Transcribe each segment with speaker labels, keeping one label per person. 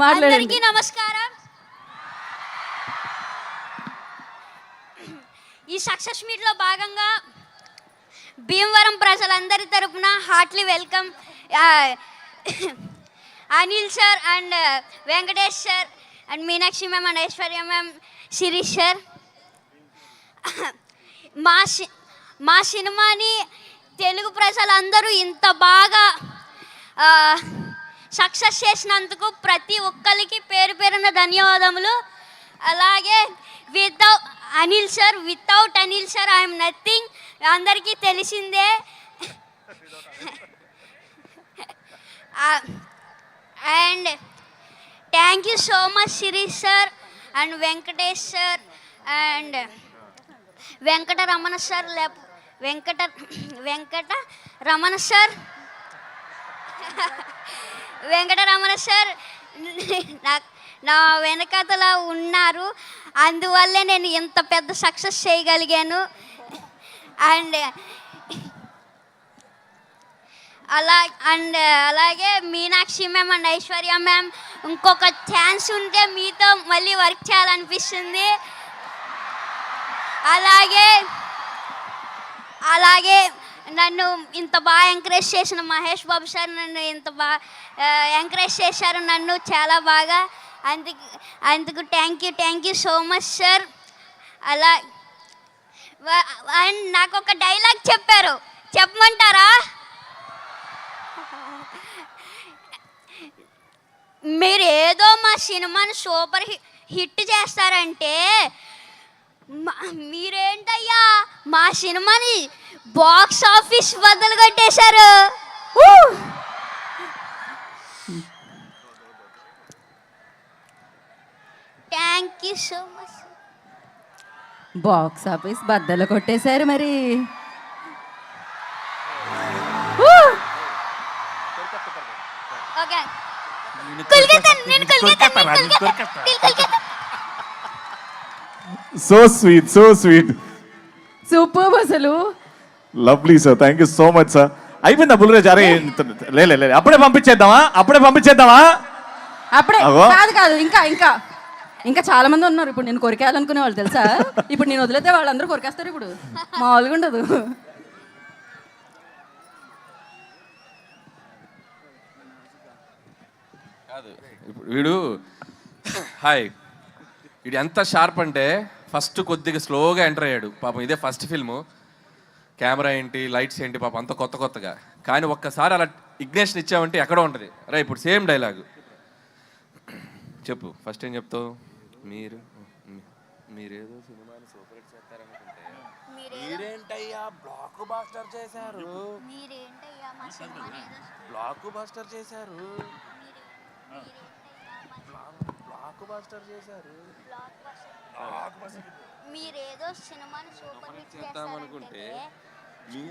Speaker 1: అందరికీ నమస్కారం. ఈ సక్సెస్ మీట్లో భాగంగా భీమవరం ప్రజలందరి తరపున heartly welcome Anil sir and Venkatesh sir and Meenakshi ma'am and Aishwarya ma'am, Shirish sir. మా సినిమాని తెలుగు ప్రజలందరూ ఇంత బాగా సక్సెస్ చేసినందుకు ప్రతి ఒక్కరికి పేరు పేరున ధన్యవాదములు. అలాగే without Anil sir I'm nothing, అందరికీ తెలిసిందే. And thank you so much Shirish sir and Venkatesh sir and Venkataramana sir Venkataramana sir నా వెనకతల ఉన్నారు, అందువల్లే నేను ఇంత పెద్ద సక్సెస్ చేయగలిగాను. అండ్ అలాగే Meenakshi ma'am and Aishwarya ma'am, ఇంకొక ఛాన్స్ ఉంటే మీతో మళ్ళీ వర్క్ చేయాలనిపిస్తుంది. అలాగే నన్ను ఇంత బాగా ఎంకరేజ్ చేసిన మహేష్ బాబు సార్ నన్ను ఇంత బాగా ఎంకరేజ్ చేశారు నన్ను చాలా బాగా. అందుకు thank you so much sir. And నాకు ఒక డైలాగ్ చెప్పారు, చెప్పమంటారా? మీరు ఏదో మా సినిమాని సూపర్ హిట్ చేస్తారంటే మీరేంటయ్యా మా సినిమాని బాక్స్ ఆఫీస్ బద్దలు కొట్టేశారు. Thank you so much.
Speaker 2: Box office బద్దలు కొట్టేశారు మరి.
Speaker 1: ఓకే
Speaker 3: సో స్వీట్
Speaker 2: సూపర్ అసలు.
Speaker 3: Lovely sir, thank you so much sir. అయిపోయిందా బుల్రాజ్? అరే లే అప్పుడే పంపించేద్దామా?
Speaker 2: అప్పుడే కాదు ఇంకా చాలా మంది ఉన్నారు. ఇప్పుడు నేను కొరికేయాలనుకునే వాళ్ళు తెలుసా? ఇప్పుడు నేను వదిలేతే వాళ్ళందరూ కొరికేస్తారు. ఇప్పుడు మామూలుగా ఉండదు.
Speaker 4: వీడు ఎంత షార్ప్ అంటే ఫస్ట్ కొద్దిగా స్లోగా ఎంటర్ అయ్యాడు పాపం. ఇదే ఫస్ట్ ఫిల్ము, కెమెరా ఏంటి లైట్స్ ఏంటి పాపం అంత కొత్తగా. కానీ ఒక్కసారి అలా ఇగ్నేషన్ ఇచ్చామంటే ఎక్కడో ఉంటుంది. రా ఇప్పుడు సేమ్ డైలాగు చెప్పు. ఫస్ట్ ఏం చెప్తావు? మీరేదో సినిమాని సూపర్ హిట్ చేస్తారనుకుంటే మీరేంటయ్యా బ్లాక్ బాస్టర్ చేశారు.
Speaker 1: మీరేదో సినిమాని సూపర్ హిట్ చేస్తారనుకుంటే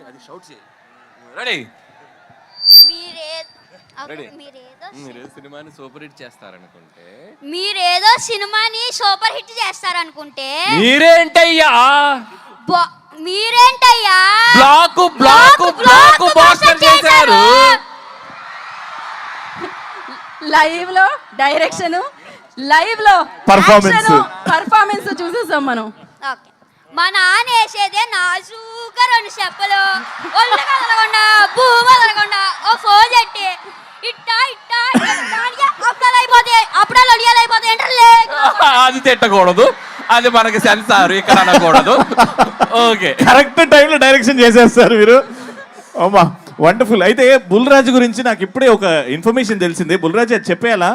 Speaker 4: అది షౌట్ చేయి. రెడీ? మీరేదో సినిమాని సూపర్ హిట్ చేస్తారనుకుంటే మీరేంటయ్యా బ్లాక్ బాస్టర్ చేశారు.
Speaker 2: లైవ్ లో డైరెక్షన్, లైవ్ లో పర్ఫార్మెన్స్ చూసేసాం మనం.
Speaker 1: మా నాన్న వేసేదే నాజూగా 2 చెప్పలు, ఒళ్ళు కదలకుండా భూమి వదలకుండా ఓ ఫోన్ చెట్టి అప్పుడాలు అడియాలైపోతాయి అంటే
Speaker 4: అది తిట్టకూడదు, అది మనకి సెన్సార్ ఇక్కడ అనకూడదు. ఓకే,
Speaker 3: కరెక్ట్ టైంలో డైరెక్షన్ చేసేస్తారు మీరు. అమ్మా వండర్ఫుల్. అయితే బుల్రాజు గురించి నాకు ఇప్పుడే ఒక ఇన్ఫర్మేషన్ తెలిసింది. బుల్రాజు అది చెప్పేయాలా?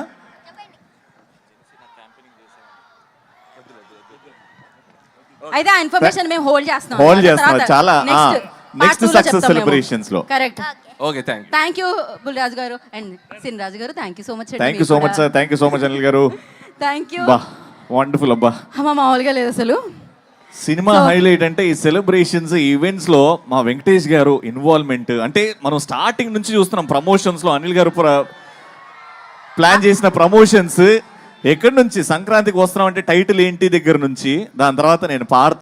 Speaker 2: అయితే ఆ ఇన్ఫర్మేషన్ మేము హోల్డ్ చేస్తున్నాం.
Speaker 3: చాలా నెక్స్ట్ సక్సెస్ సెలబ్రేషన్స్ లో.
Speaker 2: Correct.
Speaker 4: Okay,
Speaker 2: thank you Bulraju గారు అండ్ సిన్రాజు గారు. Thank you so much
Speaker 3: sir. Thank you so much Anil గారు.
Speaker 2: Thank you.
Speaker 3: వండర్ఫుల్ అబ్బా.
Speaker 2: మామూలుగా లేదు అసలు.
Speaker 3: సినిమా హైలైట్ అంటే ఈ సెలబ్రేషన్స్ ఈవెంట్స్ లో మా వెంకటేష్ గారు ఇన్వాల్వ్మెంట్ అంటే మనం స్టార్టింగ్ నుంచి చూస్తున్నాం. ప్రమోషన్స్ లో అనిల్ గారు ప్లాన్ చేసిన ప్రమోషన్స్ ఎక్కడి నుంచి సంక్రాంతికి వస్తున్నాం అంటే టైటిల్ ఏంటి దగ్గర నుంచి, దాని తర్వాత నేను